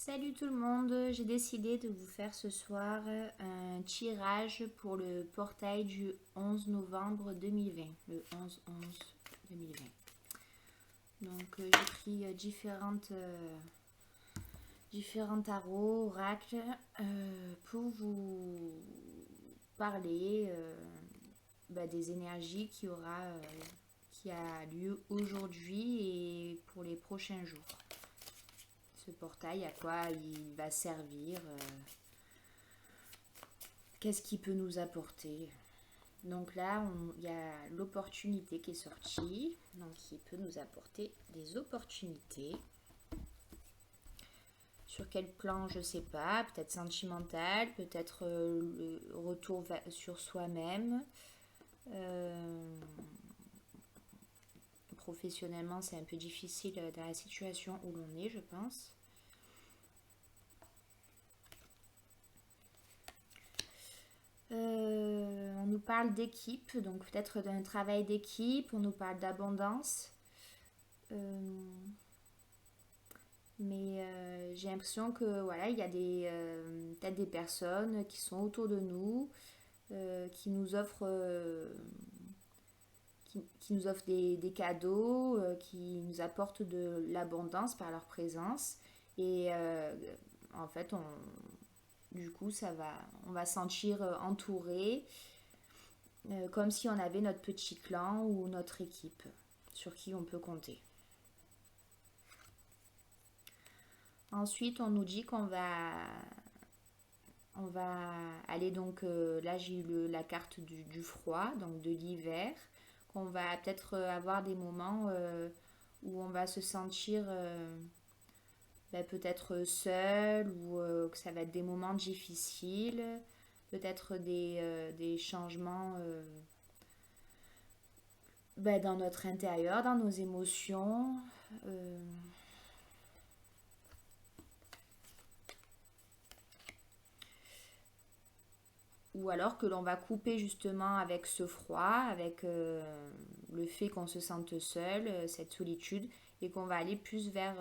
Salut tout le monde, j'ai décidé de vous faire ce soir un tirage pour le portail du 11 novembre 2020, le 11-11-2020. Donc j'ai pris différents tarots, oracles, pour vous parler des énergies qui a lieu aujourd'hui et pour les prochains jours. Ce portail, à quoi il va servir, qu'est-ce qu'il peut nous apporter. Donc là, il y a l'opportunité qui est sortie, donc il peut nous apporter des opportunités. Sur quel plan, je ne sais pas, peut-être sentimental, peut-être le retour sur soi-même. Professionnellement, c'est un peu difficile dans la situation où l'on est, je pense. On nous parle d'équipe, donc peut-être d'un travail d'équipe, on nous parle d'abondance. Mais j'ai l'impression que voilà, il y a peut-être des personnes qui sont autour de nous, qui nous offrent, qui nous offrent des cadeaux, qui nous apportent de l'abondance par leur présence. Et en fait, du coup, on va se sentir entouré, comme si on avait notre petit clan ou notre équipe sur qui on peut compter. Ensuite, on nous dit on va aller donc, là j'ai eu la carte du froid, donc de l'hiver, qu'on va peut-être avoir des moments où on va se sentir peut-être seul ou que ça va être des moments difficiles, peut-être des changements dans notre intérieur, dans nos émotions. Ou alors que l'on va couper justement avec ce froid, avec le fait qu'on se sente seul, cette solitude, et qu'on va aller plus vers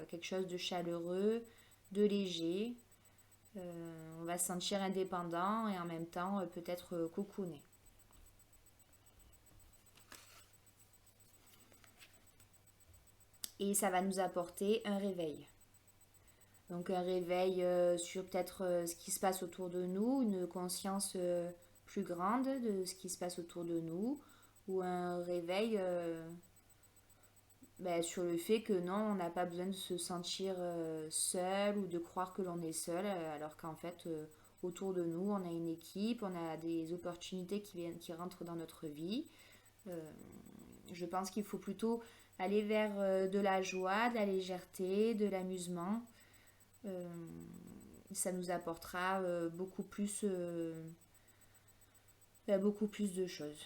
quelque chose de chaleureux, de léger. On va se sentir indépendant et en même temps peut-être cocooné. Et ça va nous apporter un réveil. Donc un réveil sur peut-être ce qui se passe autour de nous, une conscience plus grande de ce qui se passe autour de nous, ou un réveil sur le fait que non, on n'a pas besoin de se sentir seul ou de croire que l'on est seul, alors qu'en fait autour de nous, on a une équipe, on a des opportunités qui rentrent dans notre vie. Je pense qu'il faut plutôt aller vers de la joie, de la légèreté, de l'amusement. Ça nous apportera beaucoup plus de choses.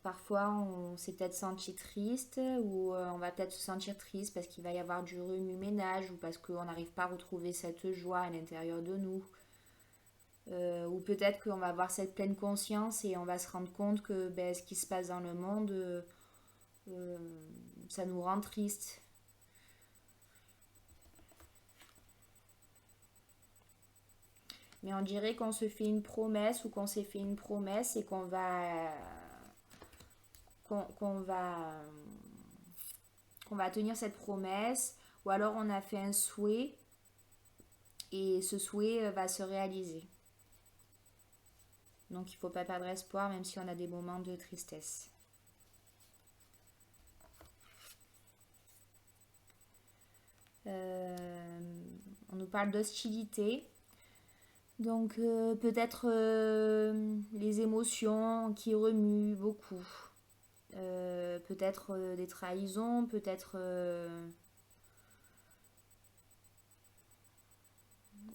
Parfois, on s'est peut-être senti triste ou on va peut-être se sentir triste parce qu'il va y avoir du remue-ménage ou parce qu'on n'arrive pas à retrouver cette joie à l'intérieur de nous. Ou peut-être qu'on va avoir cette pleine conscience et on va se rendre compte que ce qui se passe dans le monde, ça nous rend triste. Mais on dirait qu'on se fait une promesse ou qu'on s'est fait une promesse et qu'on va tenir cette promesse, ou alors on a fait un souhait et ce souhait va se réaliser. Donc il ne faut pas perdre espoir même si on a des moments de tristesse. On nous parle d'hostilité. Donc peut-être les émotions qui remuent beaucoup. Peut-être des trahisons, peut-être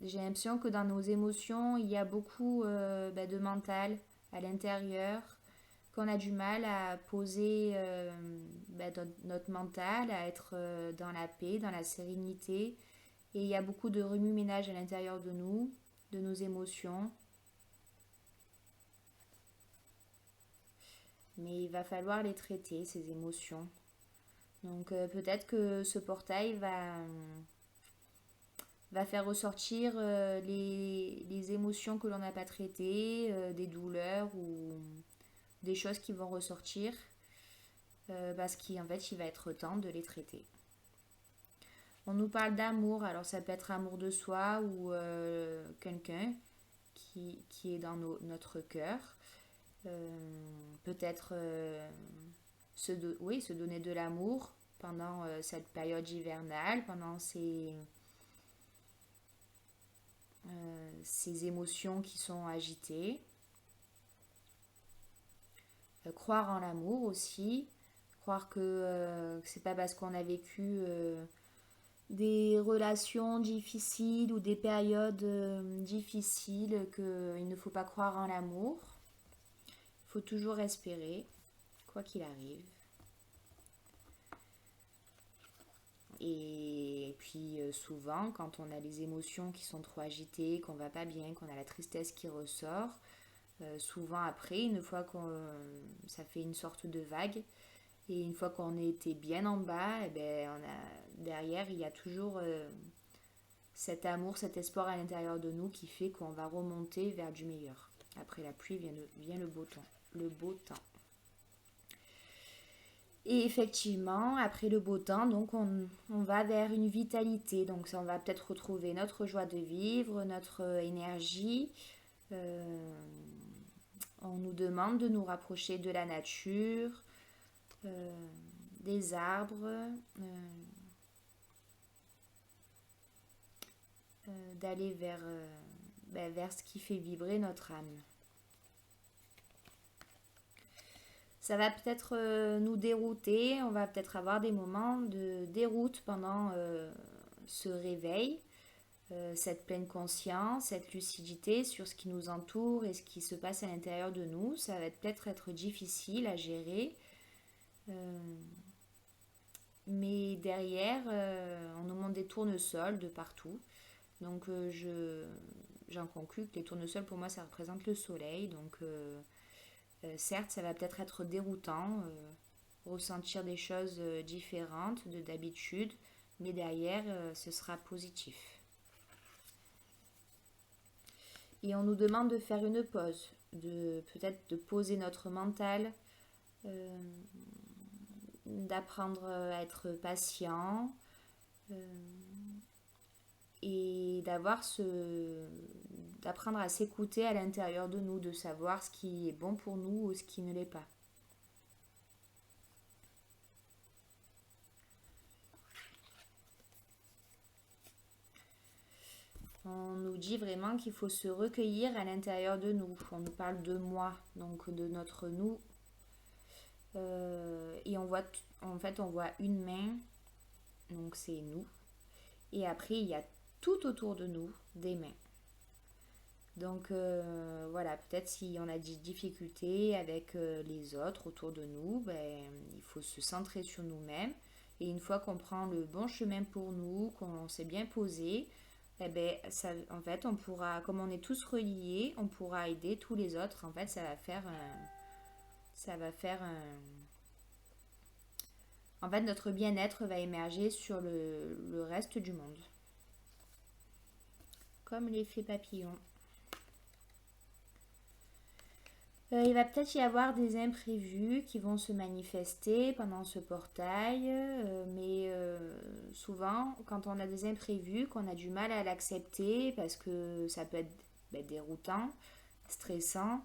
j'ai l'impression que dans nos émotions il y a beaucoup de mental à l'intérieur, qu'on a du mal à poser notre mental, à être dans la paix, dans la sérénité, et il y a beaucoup de remue-ménage à l'intérieur de nous, de nos émotions. mais il va falloir les traiter, ces émotions. Donc peut-être que ce portail va faire ressortir les émotions que l'on n'a pas traitées, des douleurs ou des choses qui vont ressortir, parce qu'en fait il va être temps de les traiter. On nous parle d'amour, alors ça peut être amour de soi ou quelqu'un qui est dans notre cœur. Peut-être se donner de l'amour pendant cette période hivernale, pendant ces émotions qui sont agitées. Croire en l'amour aussi, croire que c'est pas parce qu'on a vécu des relations difficiles ou des périodes difficiles qu'il ne faut pas croire en l'amour. Il faut toujours espérer, quoi qu'il arrive. Et puis souvent, quand on a les émotions qui sont trop agitées, qu'on va pas bien, qu'on a la tristesse qui ressort, souvent après, une fois ça fait une sorte de vague, et une fois qu'on était bien en bas, et ben derrière, il y a toujours cet amour, cet espoir à l'intérieur de nous qui fait qu'on va remonter vers du meilleur. Après la pluie vient le beau temps. Le beau temps. Et effectivement, après le beau temps, donc on va vers une vitalité. Donc on va peut-être retrouver notre joie de vivre, notre énergie. On nous demande de nous rapprocher de la nature, des arbres, d'aller vers ce qui fait vibrer notre âme. Ça va peut-être nous dérouter, on va peut-être avoir des moments de déroute pendant ce réveil, cette pleine conscience, cette lucidité sur ce qui nous entoure et ce qui se passe à l'intérieur de nous. Ça va peut-être être difficile à gérer, mais derrière, on nous montre des tournesols de partout. Donc j'en conclus que les tournesols, pour moi, ça représente le soleil. Donc certes, ça va peut-être être déroutant, ressentir des choses différentes de d'habitude, mais derrière, ce sera positif. Et on nous demande de faire une pause, peut-être de poser notre mental, d'apprendre à être patient, et d'apprendre à s'écouter à l'intérieur de nous, de savoir ce qui est bon pour nous ou ce qui ne l'est pas. On nous dit vraiment qu'il faut se recueillir à l'intérieur de nous. On nous parle de moi, donc de notre nous. Et on voit une main, donc c'est nous. Et après, il y a tout autour de nous des mains. Donc voilà, peut-être si on a des difficultés avec les autres autour de nous, il faut se centrer sur nous-mêmes. Et une fois qu'on prend le bon chemin pour nous, qu'on s'est bien posé, en fait, on pourra, comme on est tous reliés, on pourra aider tous les autres. En fait, ça va faire en fait, notre bien-être va émerger sur le reste du monde. Comme l'effet papillon. Il va peut-être y avoir des imprévus qui vont se manifester pendant ce portail, mais souvent, quand on a des imprévus, qu'on a du mal à l'accepter parce que ça peut être déroutant, stressant,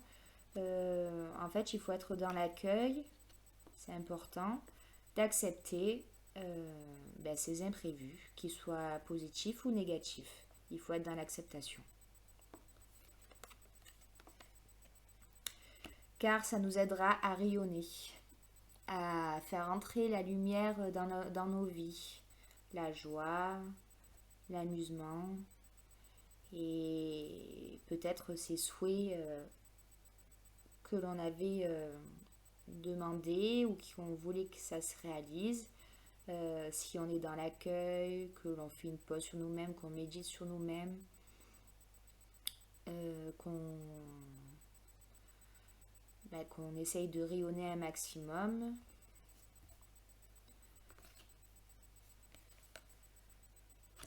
en fait, il faut être dans l'accueil, c'est important, d'accepter ces imprévus, qu'ils soient positifs ou négatifs. Il faut être dans l'acceptation. Car ça nous aidera à rayonner, à faire entrer la lumière dans nos vies, la joie, l'amusement et peut-être ces souhaits que l'on avait demandé ou qu'on voulait que ça se réalise. Si on est dans l'accueil, que l'on fait une pause sur nous-mêmes, qu'on médite sur nous-mêmes, qu'on essaye de rayonner un maximum.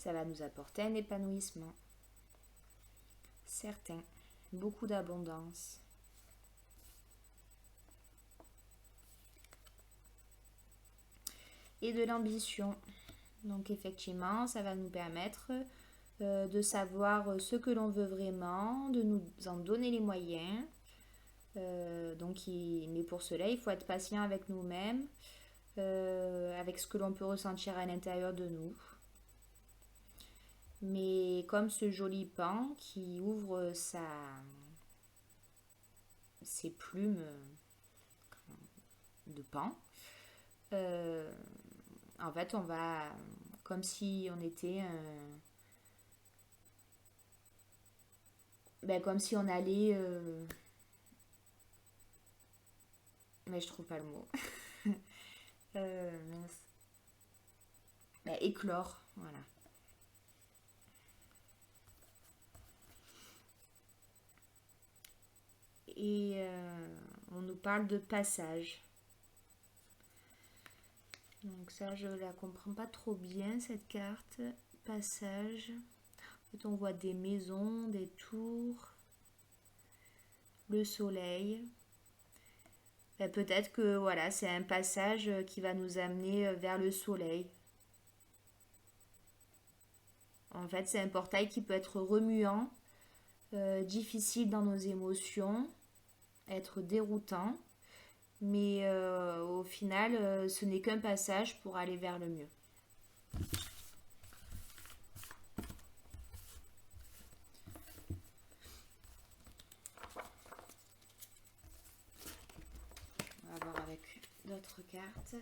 Ça va nous apporter un épanouissement certain, beaucoup d'abondance. Et de l'ambition. Donc effectivement, ça va nous permettre de savoir ce que l'on veut vraiment, de nous en donner les moyens. Mais pour cela, il faut être patient avec nous-mêmes, avec ce que l'on peut ressentir à l'intérieur de nous. Mais comme ce joli pan qui ouvre ses plumes de pan, en fait, on va, comme si on était comme si on allait, mais je trouve pas le mot. Mince. Éclore, voilà. Et on nous parle de passage. Donc ça, je la comprends pas trop bien, cette carte. Passage. En fait, on voit des maisons, des tours, le soleil. Peut-être que voilà, c'est un passage qui va nous amener vers le soleil. En fait, c'est un portail qui peut être remuant, difficile dans nos émotions, être déroutant. Mais au final, ce n'est qu'un passage pour aller vers le mieux. On va voir avec d'autres cartes.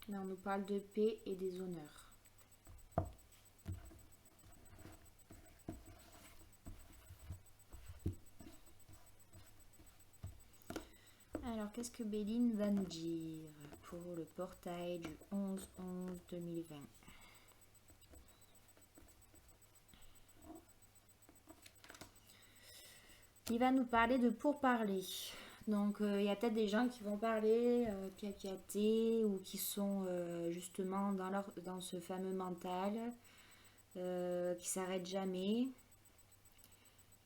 Là, on nous parle de paix et des honneurs. Alors, qu'est-ce que Béline va nous dire pour le portail du 11/11/2020 ? Il va nous parler de pourparler. Donc, il y a peut-être des gens qui vont parler piapiaté ou qui sont justement dans ce fameux mental qui s'arrête jamais.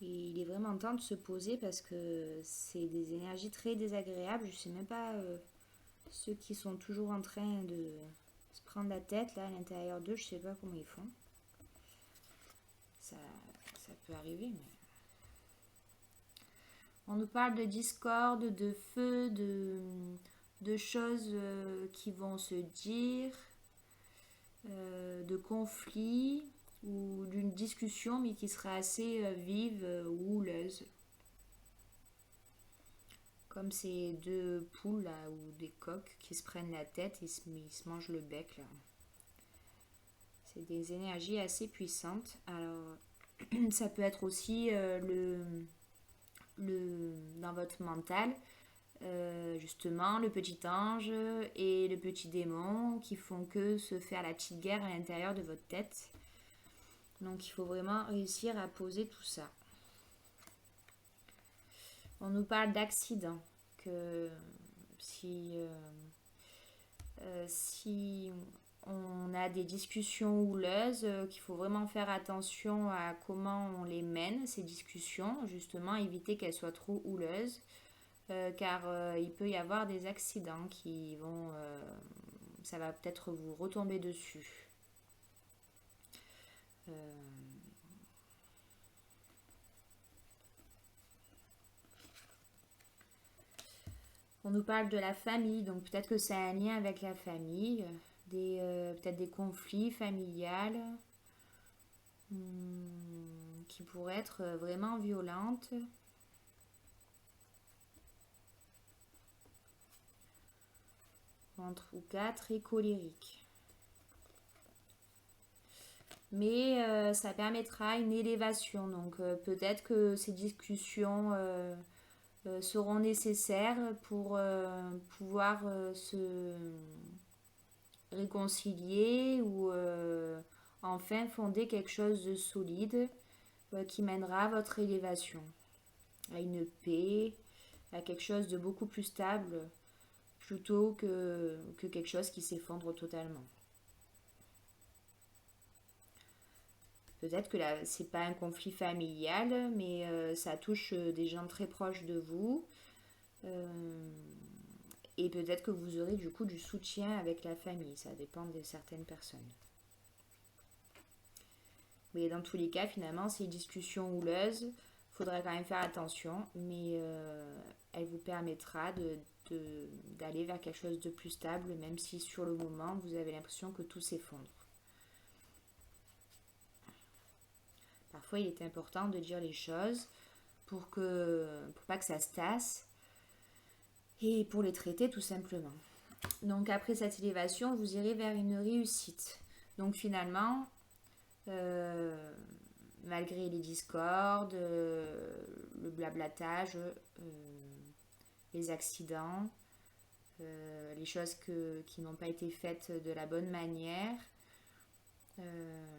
Et il est vraiment temps de se poser parce que c'est des énergies très désagréables. Je sais même pas ceux qui sont toujours en train de se prendre la tête là à l'intérieur d'eux. Je sais pas comment ils font. Ça peut arriver, mais... On nous parle de discorde, de feu, de choses qui vont se dire, de conflits ou d'une discussion mais qui sera assez vive ou houleuse. Comme ces deux poules là, ou des coqs qui se prennent la tête et ils se mangent le bec là. C'est des énergies assez puissantes. Alors ça peut être aussi dans votre mental, justement le petit ange et le petit démon qui font que se faire la petite guerre à l'intérieur de votre tête. Donc il faut vraiment réussir à poser tout ça. On nous parle d'accident, que si on a des discussions houleuses, qu'il faut vraiment faire attention à comment on les mène, ces discussions, justement éviter qu'elles soient trop houleuses, car il peut y avoir des accidents qui vont... ça va peut-être vous retomber dessus. On nous parle de la famille, donc peut-être que c'est un lien avec la famille, peut-être des conflits familiales qui pourraient être vraiment violentes. En tout cas, très colériques. mais ça permettra une élévation. Donc peut-être que ces discussions seront nécessaires pour pouvoir se réconcilier ou enfin fonder quelque chose de solide qui mènera à votre élévation, à une paix, à quelque chose de beaucoup plus stable plutôt que quelque chose qui s'effondre totalement. Peut-être que là, c'est pas un conflit familial, mais ça touche des gens très proches de vous. Euh, et peut-être que vous aurez du coup du soutien avec la famille. Ça dépend de certaines personnes. Mais dans tous les cas, finalement, ces discussions houleuses, il faudra quand même faire attention, mais elle vous permettra d'aller vers quelque chose de plus stable, même si sur le moment, vous avez l'impression que tout s'effondre. Parfois, il est important de dire les choses pour pas que ça se tasse et pour les traiter tout simplement. Donc après cette élévation, vous irez vers une réussite. Donc finalement, euh, malgré les discordes, le blablatage, les accidents, les choses qui n'ont pas été faites de la bonne manière, euh,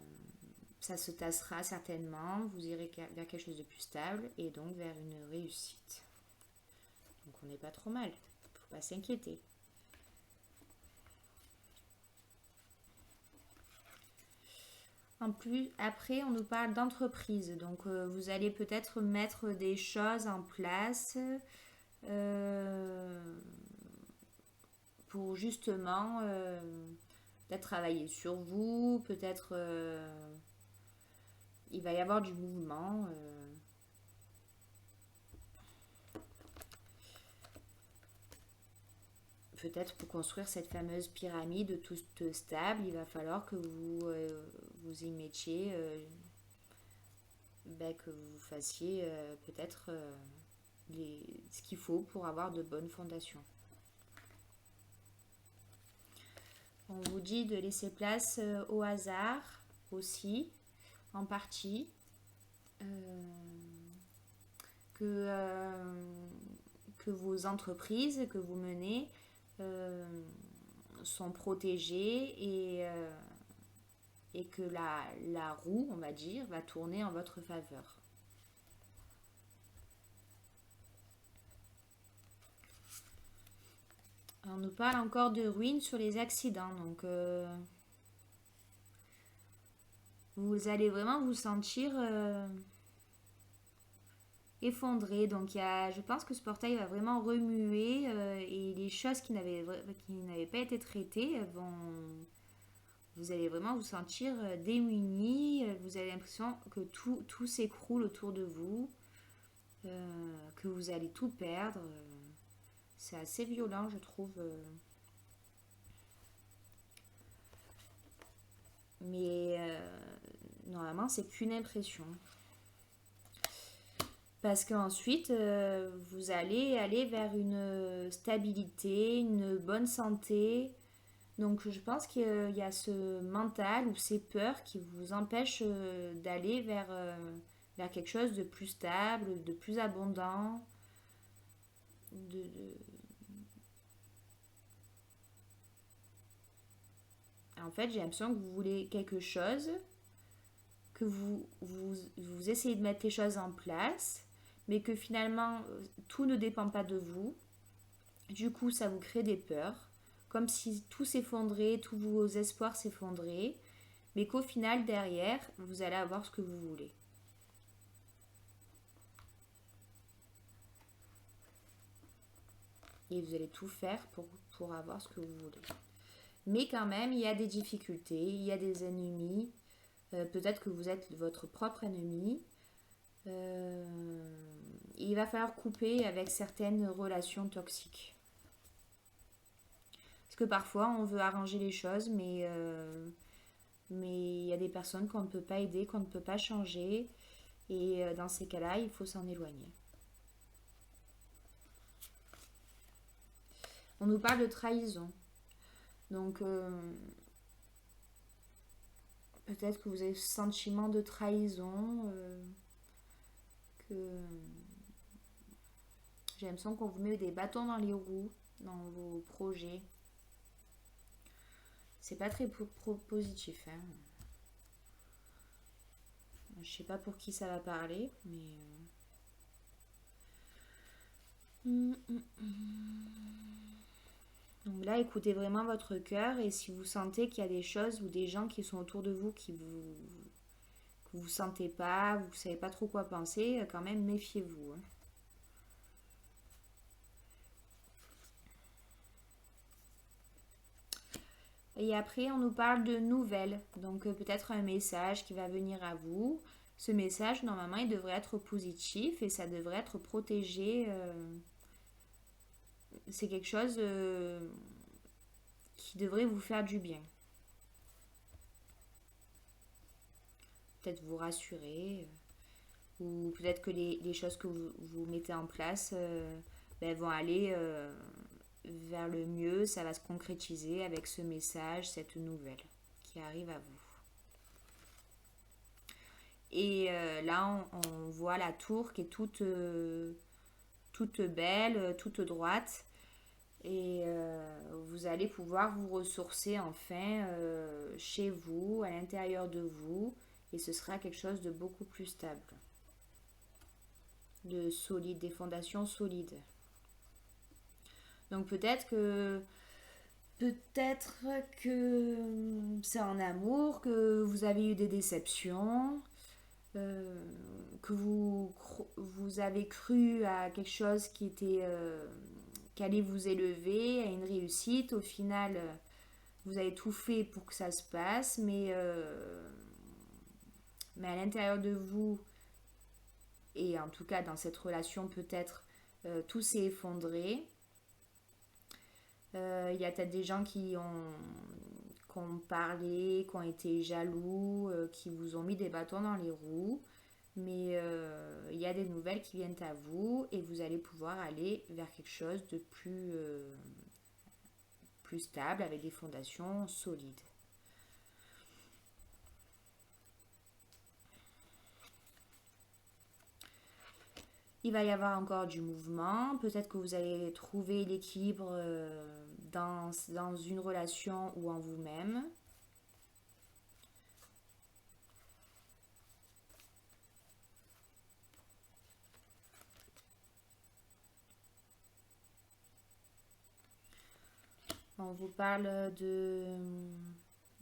ça se tassera certainement, vous irez vers quelque chose de plus stable et donc vers une réussite. Donc on n'est pas trop mal, il ne faut pas s'inquiéter. En plus, après, on nous parle d'entreprise. Donc, vous allez peut-être mettre des choses en place euh, pour justement peut-être travailler sur vous. Peut-être il va y avoir du mouvement. Peut-être pour construire cette fameuse pyramide toute stable, il va falloir que vous y mettiez, que vous fassiez peut-être ce qu'il faut pour avoir de bonnes fondations. On vous dit de laisser place au hasard aussi, en partie, que, que vos entreprises que vous menez sont protégées et que la roue, on va dire, va tourner en votre faveur. On nous parle encore de ruines sur les accidents, donc vous allez vraiment vous sentir effondré. Donc je pense que ce portail va vraiment remuer et les choses qui n'avaient pas été traitées vous allez vraiment vous sentir démuni. Vous avez l'impression que tout s'écroule autour de vous, que vous allez tout perdre. C'est assez violent, je trouve. Mais normalement, c'est qu'une impression. Parce qu'ensuite, vous allez aller vers une stabilité, une bonne santé. Donc je pense qu'il y a ce mental ou ces peurs qui vous empêchent d'aller vers quelque chose de plus stable, de plus abondant. De... En fait, j'ai l'impression que vous voulez quelque chose, que vous essayez de mettre les choses en place, mais que finalement, tout ne dépend pas de vous. Du coup, ça vous crée des peurs, comme si tout s'effondrait, tous vos espoirs s'effondraient, mais qu'au final, derrière, vous allez avoir ce que vous voulez. Et vous allez tout faire pour avoir ce que vous voulez. Mais quand même, il y a des difficultés, il y a des ennemis. Peut-être que vous êtes votre propre ennemi. Il va falloir couper avec certaines relations toxiques. Parce que parfois, on veut arranger les choses, mais il y a des personnes qu'on ne peut pas aider, qu'on ne peut pas changer. Et dans ces cas-là, il faut s'en éloigner. On nous parle de trahison. Donc, Peut-être que vous avez ce sentiment de trahison, que j'ai l'impression qu'on vous met des bâtons dans les roues dans vos projets. C'est pas très positif, hein. Je sais pas pour qui ça va parler, mais donc là, écoutez vraiment votre cœur et si vous sentez qu'il y a des choses ou des gens qui sont autour de vous que vous sentez pas, vous savez pas trop quoi penser, quand même méfiez-vous, hein. Et après, on nous parle de nouvelles, donc peut-être un message qui va venir à vous. Ce message, normalement, il devrait être positif et ça devrait être protégé. C'est quelque chose qui devrait vous faire du bien. Peut-être vous rassurer, ou peut-être que les choses que vous mettez en place vont aller vers le mieux, ça va se concrétiser avec ce message, cette nouvelle qui arrive à vous. Et là, on voit la tour qui est toute belle, toute droite. Et vous allez pouvoir vous ressourcer enfin chez vous, à l'intérieur de vous. Et ce sera quelque chose de beaucoup plus stable, de solide, des fondations solides. Donc peut-être que c'est en amour, que vous avez eu des déceptions, que vous avez cru à quelque chose qui allait vous élever, à une réussite. Au final, vous avez tout fait pour que ça se passe, mais à l'intérieur de vous, et en tout cas dans cette relation peut-être, tout s'est effondré. Il y a peut-être des gens qui ont parlé, qui ont été jaloux, qui vous ont mis des bâtons dans les roues. Mais il y a des nouvelles qui viennent à vous et vous allez pouvoir aller vers quelque chose de plus stable, avec des fondations solides. Il va y avoir encore du mouvement. Peut-être que vous allez trouver l'équilibre dans une relation ou en vous-même. On vous parle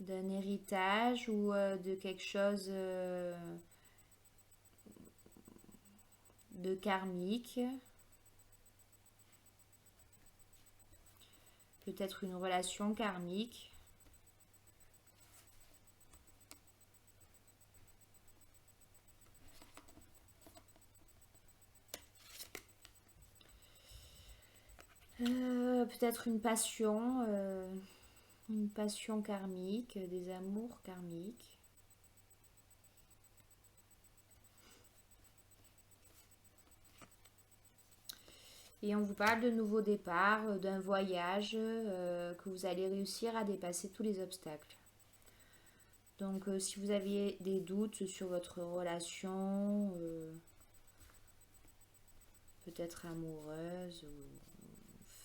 d'un héritage ou de quelque chose de karmique. Peut-être une relation karmique. Peut-être une passion karmique, des amours karmiques. Et on vous parle de nouveaux départs, d'un voyage, que vous allez réussir à dépasser tous les obstacles. Donc si vous aviez des doutes sur votre relation, peut-être amoureuse ou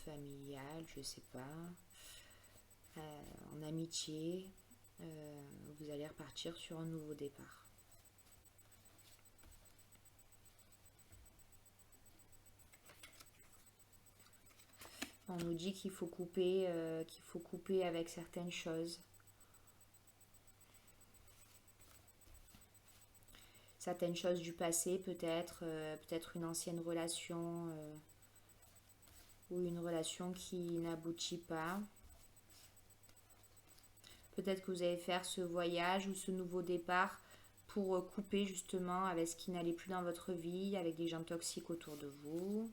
familiale, je sais pas, en amitié, vous allez repartir sur un nouveau départ. On nous dit qu'il faut couper avec certaines choses. Certaines choses du passé, peut-être une ancienne relation ou une relation qui n'aboutit pas. Peut-être que vous allez faire ce voyage ou ce nouveau départ pour couper justement avec ce qui n'allait plus dans votre vie, avec des gens toxiques autour de vous.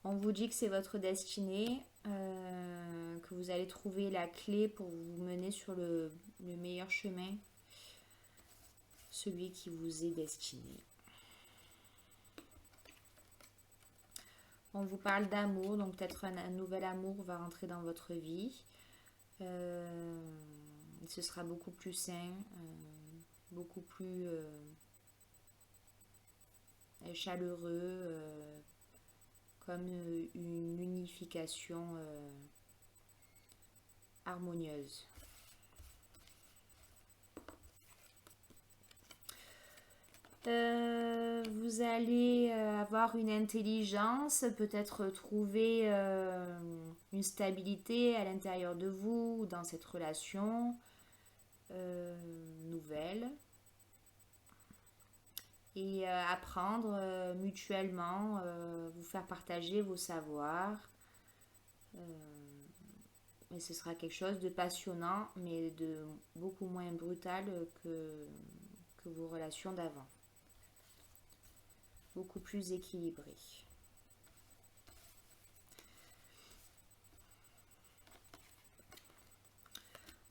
On vous dit que c'est votre destinée, que vous allez trouver la clé pour vous mener sur le meilleur chemin, celui qui vous est destiné. On vous parle d'amour, donc peut-être un nouvel amour va rentrer dans votre vie. Ce sera beaucoup plus sain, beaucoup plus chaleureux, comme une unification harmonieuse. Vous allez avoir une intelligence, peut-être trouver une stabilité à l'intérieur de vous, dans cette relation nouvelle. Et apprendre mutuellement, vous faire partager vos savoirs. Et ce sera quelque chose de passionnant, mais de beaucoup moins brutal que vos relations d'avant. Beaucoup plus équilibré.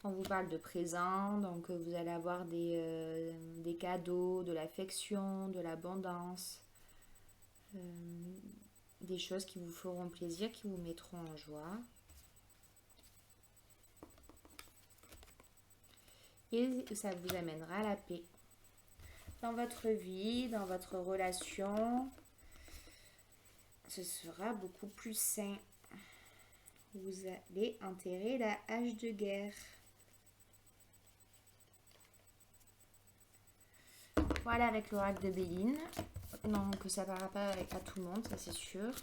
On vous parle de présents, donc vous allez avoir des cadeaux, de l'affection, de l'abondance, des choses qui vous feront plaisir, qui vous mettront en joie. Et ça vous amènera à la paix. Dans votre vie, dans votre relation, ce sera beaucoup plus sain. Vous allez enterrer la hache de guerre. Voilà avec l'oracle de Béline. Donc ça ne parlera pas à tout le monde, ça c'est sûr.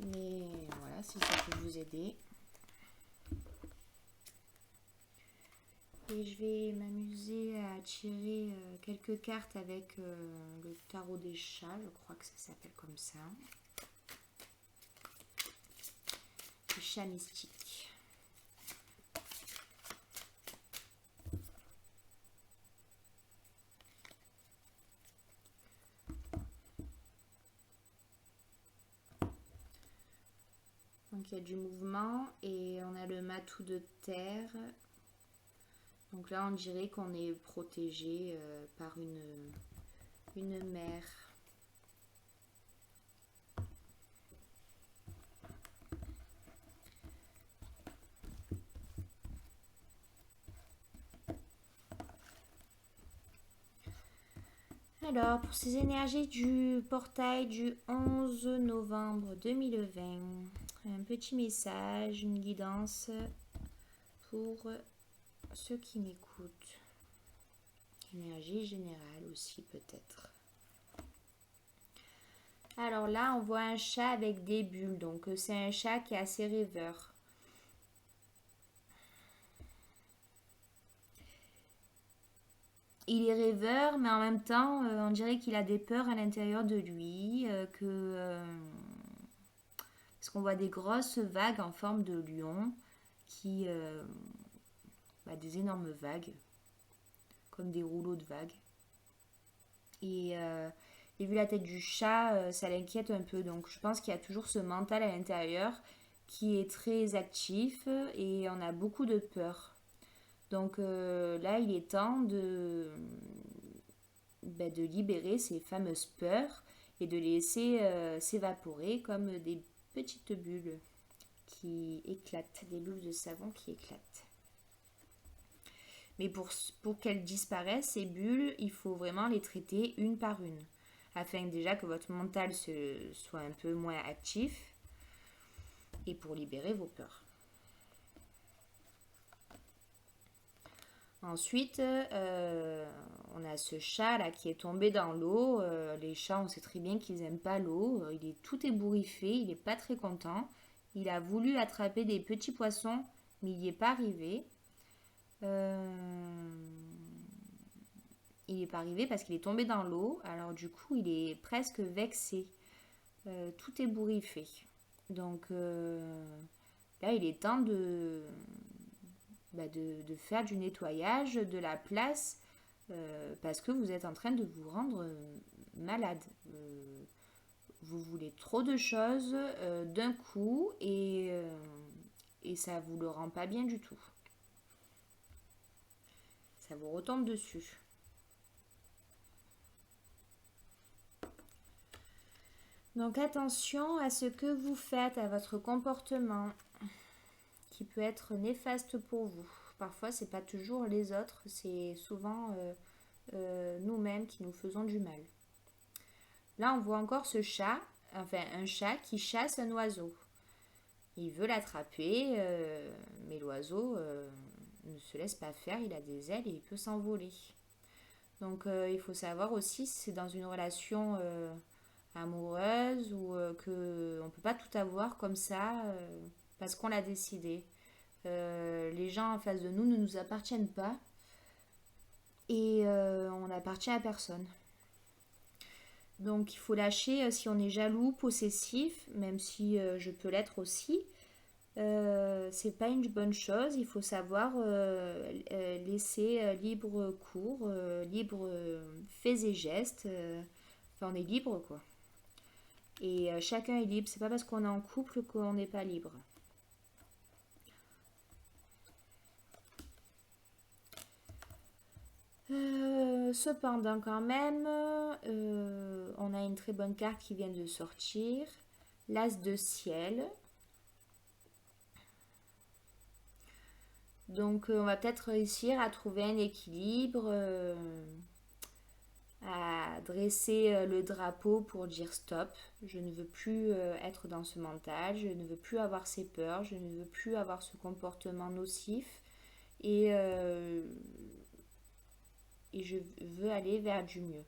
Mais voilà, si ça peut vous aider. Et je vais m'amuser à tirer quelques cartes avec le tarot des chats, je crois que ça s'appelle comme ça. Le chat mystique. Donc il y a du mouvement et on a le matou de terre. Donc là, on dirait qu'on est protégé par une mère. Alors, pour ces énergies du portail du 11 novembre 2020, un petit message, une guidance pour ceux qui m'écoutent. Énergie générale aussi peut-être. Alors là, on voit un chat avec des bulles. Donc c'est un chat qui est assez rêveur. Il est rêveur, mais en même temps, on dirait qu'il a des peurs à l'intérieur de lui. Parce qu'on voit des grosses vagues en forme de lion qui... des énormes vagues, comme des rouleaux de vagues. Et vu la tête du chat, ça l'inquiète un peu. Donc je pense qu'il y a toujours ce mental à l'intérieur qui est très actif et on a beaucoup de peur. Donc là, il est temps de libérer ces fameuses peurs et de les laisser s'évaporer comme des petites bulles qui éclatent, des bulles de savon qui éclatent. Mais pour qu'elles disparaissent, ces bulles, il faut vraiment les traiter une par une, afin déjà que votre mental soit un peu moins actif et pour libérer vos peurs. Ensuite, on a ce chat là qui est tombé dans l'eau. Les chats, on sait très bien qu'ils n'aiment pas l'eau. Il est tout ébouriffé, il n'est pas très content. Il a voulu attraper des petits poissons, mais il n'y est pas arrivé. Il n'est pas arrivé parce qu'il est tombé dans l'eau. Alors du coup, il est presque vexé. Tout ébouriffé. Donc là, il est temps de faire du nettoyage de la place parce que vous êtes en train de vous rendre malade. Vous voulez trop de choses d'un coup et ça vous le rend pas bien du tout. Ça vous retombe dessus. Donc attention à ce que vous faites, à votre comportement qui peut être néfaste pour vous. Parfois, c'est pas toujours les autres, c'est souvent nous-mêmes qui nous faisons du mal. Là, on voit encore ce chat, enfin un chat qui chasse un oiseau. Il veut l'attraper, mais l'oiseau ne se laisse pas faire, il a des ailes et il peut s'envoler. Donc il faut savoir aussi si c'est dans une relation amoureuse ou que on peut pas tout avoir comme ça parce qu'on l'a décidé. Les gens en face de nous ne nous appartiennent pas et on n'appartient à personne. Donc il faut lâcher si on est jaloux, possessif, même si je peux l'être aussi. C'est pas une bonne chose. Il faut savoir laisser libre cours, libre faits et gestes. Enfin, on est libre quoi. Et chacun est libre. C'est pas parce qu'on est en couple qu'on n'est pas libre. Cependant, quand même, on a une très bonne carte qui vient de sortir. L'As de ciel. Donc, on va peut-être réussir à trouver un équilibre, à dresser le drapeau pour dire stop. Je ne veux plus être dans ce mental, je ne veux plus avoir ces peurs, je ne veux plus avoir ce comportement nocif. Et, euh, et je veux aller vers du mieux.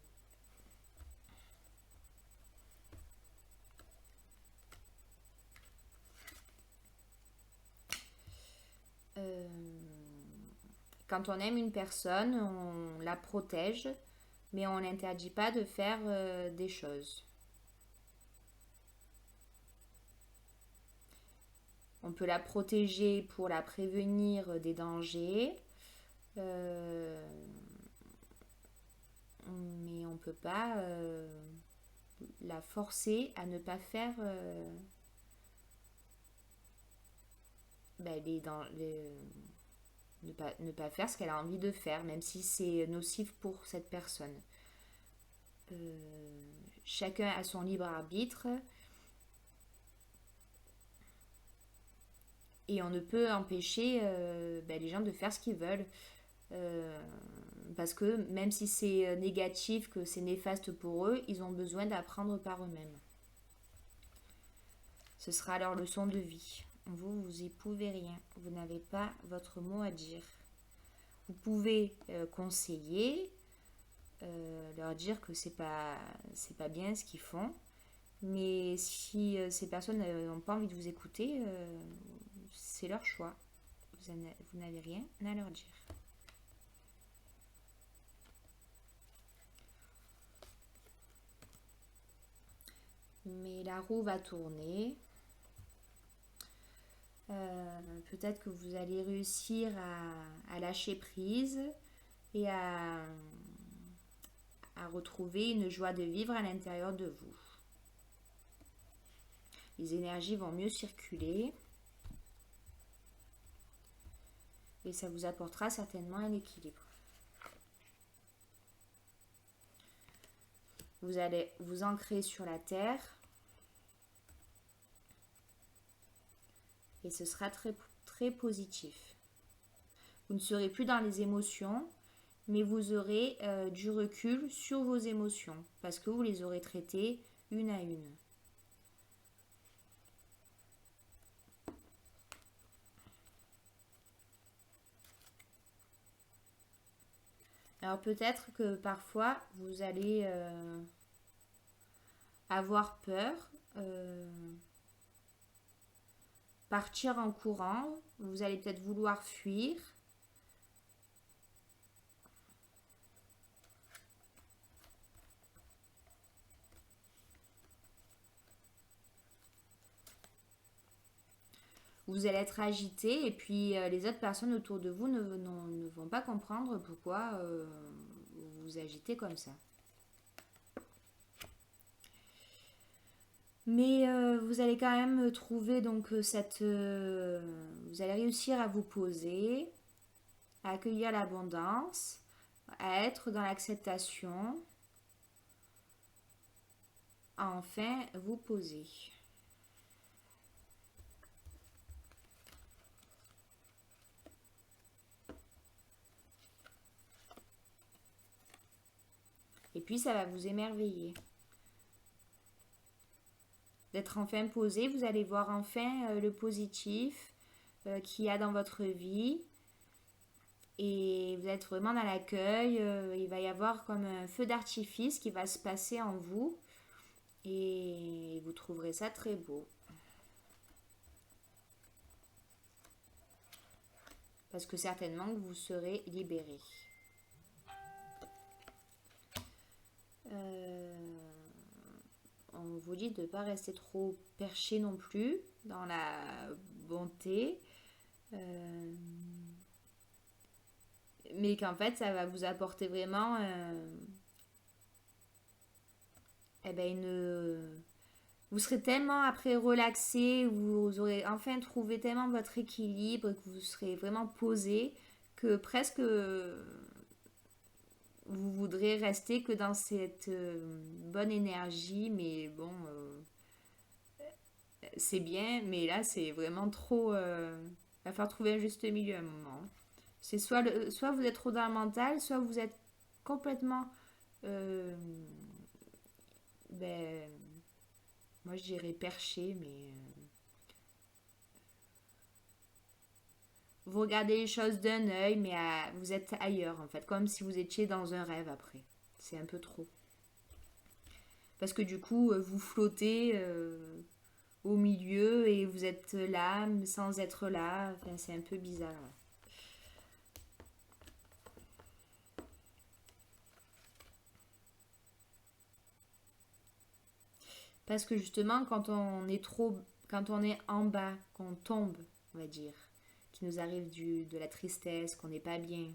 Euh, Quand on aime une personne, on la protège, mais on n'interdit pas de faire des choses. On peut la protéger pour la prévenir des dangers, euh, mais on ne peut pas la forcer à ne pas faire ne pas faire ce qu'elle a envie de faire, même si c'est nocif pour cette personne. Chacun a son libre arbitre et on ne peut empêcher les gens de faire ce qu'ils veulent. Euh, Parce que même si c'est négatif, que c'est néfaste pour eux, ils ont besoin d'apprendre par eux-mêmes. Ce sera leur leçon de vie. Vous y pouvez rien. Vous n'avez pas votre mot à dire. Vous pouvez conseiller, leur dire que c'est pas bien ce qu'ils font. Mais si ces personnes n'ont pas envie de vous écouter, c'est leur choix. Vous n'avez rien à leur dire. Mais la roue va tourner. Peut-être que vous allez réussir à lâcher prise et à retrouver une joie de vivre à l'intérieur de vous. Les énergies vont mieux circuler et ça vous apportera certainement un équilibre. Vous allez vous ancrer sur la terre et ce sera très, très positif. Vous ne serez plus dans les émotions, mais vous aurez du recul sur vos émotions parce que vous les aurez traitées une à une. Alors peut-être que parfois vous allez avoir peur, partir en courant, vous allez peut-être vouloir fuir. Vous allez être agité et puis les autres personnes autour de vous ne vont pas comprendre pourquoi vous vous agitez comme ça. Mais vous allez quand même trouver donc vous allez réussir à vous poser, à accueillir l'abondance, à être dans l'acceptation. enfin vous poser. Et puis ça va vous émerveiller. D'être enfin posé, vous allez voir enfin le positif qu'il y a dans votre vie. Et vous êtes vraiment dans l'accueil. Il va y avoir comme un feu d'artifice qui va se passer en vous. Et vous trouverez ça très beau. Parce que certainement que vous serez libéré. On vous dit de ne pas rester trop perché non plus dans la bonté. Mais qu'en fait, ça va vous apporter vraiment vous serez tellement après relaxé, vous aurez enfin trouvé tellement votre équilibre, que vous serez vraiment posé, que presque vous voudrez rester que dans cette bonne énergie. Mais bon, c'est bien, mais là c'est vraiment trop. Il va falloir trouver un juste milieu à un moment. C'est soit vous êtes trop dans le mental, soit vous êtes complètement. euh, ben, moi je dirais perché, mais vous regardez les choses d'un œil, mais vous êtes ailleurs en fait, comme si vous étiez dans un rêve après. C'est un peu trop. Parce que du coup, vous flottez au milieu et vous êtes là sans être là. Enfin, c'est un peu bizarre. Parce que justement, quand on est en bas, qu'on tombe, on va dire, qu'il nous arrive de la tristesse, qu'on n'est pas bien,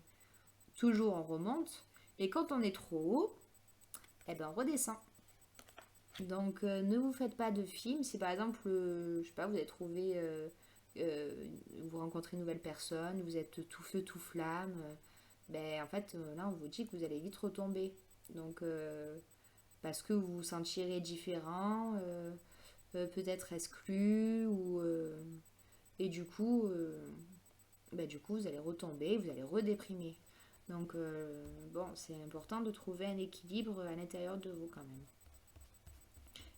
toujours on remonte. Et quand on est trop haut, eh ben on redescend. Donc ne vous faites pas de film. Si par exemple, je sais pas, vous avez trouvé, vous rencontrez une nouvelle personne, vous êtes tout feu, tout flamme, ben en fait là on vous dit que vous allez vite retomber. Donc parce que vous vous sentirez différent, peut-être exclu, et du coup vous allez retomber, vous allez redéprimer. Donc bon, c'est important de trouver un équilibre à l'intérieur de vous quand même.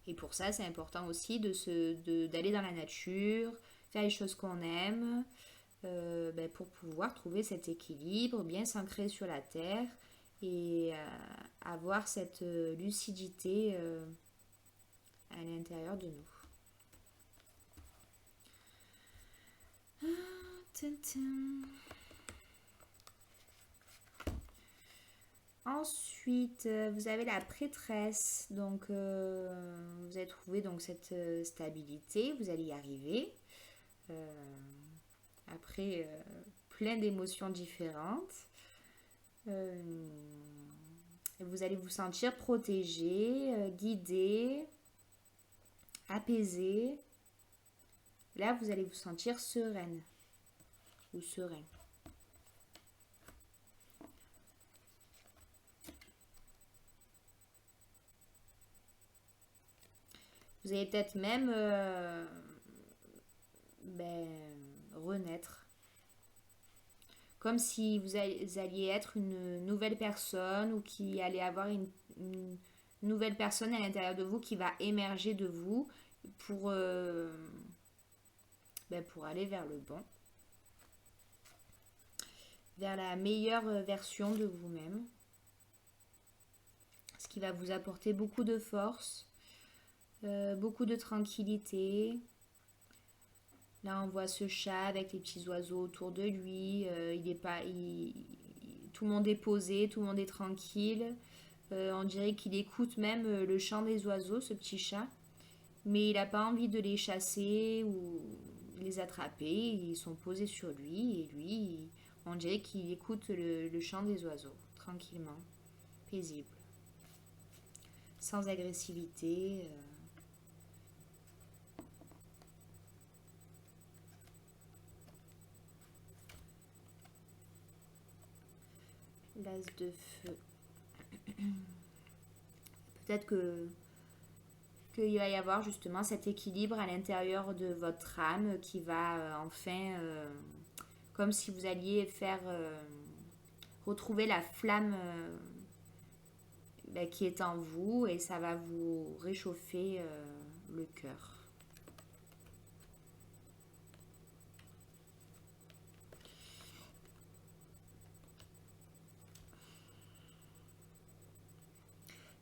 Et pour ça, c'est important aussi d'aller dans la nature, faire les choses qu'on aime, pour pouvoir trouver cet équilibre bien s'ancrer sur la terre et avoir cette lucidité à l'intérieur de nous. Ensuite, vous avez la prêtresse. Donc, vous avez trouvé donc cette stabilité. Vous allez y arriver. Euh, après plein d'émotions différentes. Vous allez vous sentir protégé, guidé, apaisé. Là, vous allez vous sentir sereine ou serein. Vous allez peut-être même renaître. Comme si vous alliez être une nouvelle personne ou qu'il allait avoir une nouvelle personne à l'intérieur de vous qui va émerger de vous pour, pour aller vers le bon, vers la meilleure version de vous-même. Ce qui va vous apporter beaucoup de force, beaucoup de tranquillité. Là, on voit ce chat avec les petits oiseaux autour de lui. Tout le monde est posé, tout le monde est tranquille. On dirait qu'il écoute même le chant des oiseaux, ce petit chat. Mais il n'a pas envie de les chasser ou les attraper. Ils sont posés sur lui et lui, on dirait qu'il écoute le chant des oiseaux, tranquillement, paisible, sans agressivité. L'as de feu. Peut-être que qu'il va y avoir justement cet équilibre à l'intérieur de votre âme qui va enfin, comme si vous alliez faire retrouver la flamme qui est en vous et ça va vous réchauffer le cœur.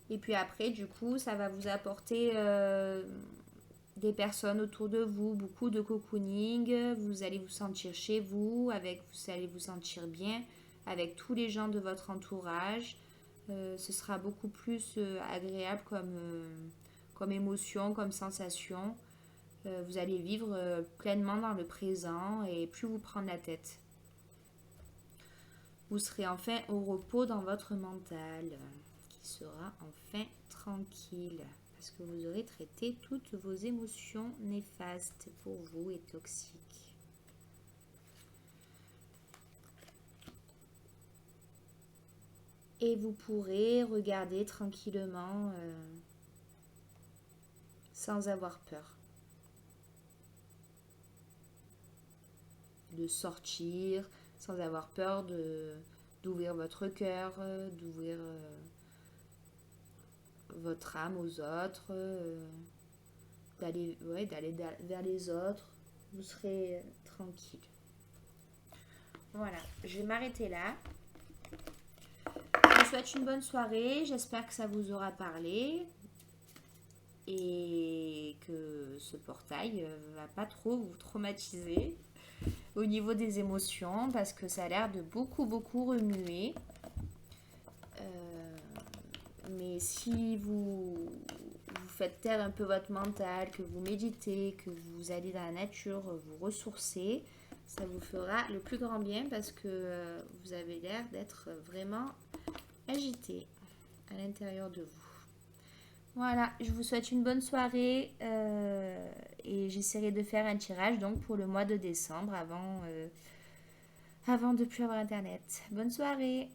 Et puis après, du coup, ça va vous apporter des personnes autour de vous, beaucoup de cocooning. Vous allez vous sentir chez vous, vous allez vous sentir bien avec tous les gens de votre entourage. Ce sera beaucoup plus agréable comme émotion, comme sensation. Vous allez vivre pleinement dans le présent et plus vous prendre la tête. Vous serez enfin au repos dans votre mental, qui sera enfin tranquille, parce que vous aurez traité toutes vos émotions néfastes pour vous et toxiques. Et vous pourrez regarder tranquillement sans avoir peur de sortir, sans avoir peur d'ouvrir votre cœur, d'ouvrir votre âme aux autres, d'aller vers les autres. Vous serez tranquille. Voilà, je vais m'arrêter là. Je vous souhaite une bonne soirée. J'espère que ça vous aura parlé et que ce portail ne va pas trop vous traumatiser au niveau des émotions parce que ça a l'air de beaucoup remuer. Mais si vous faites taire un peu votre mental, que vous méditez, que vous allez dans la nature, vous ressourcer, ça vous fera le plus grand bien parce que vous avez l'air d'être vraiment agité à l'intérieur de vous. Voilà, je vous souhaite une bonne soirée et j'essaierai de faire un tirage donc pour le mois de décembre avant de plus avoir internet. Bonne soirée!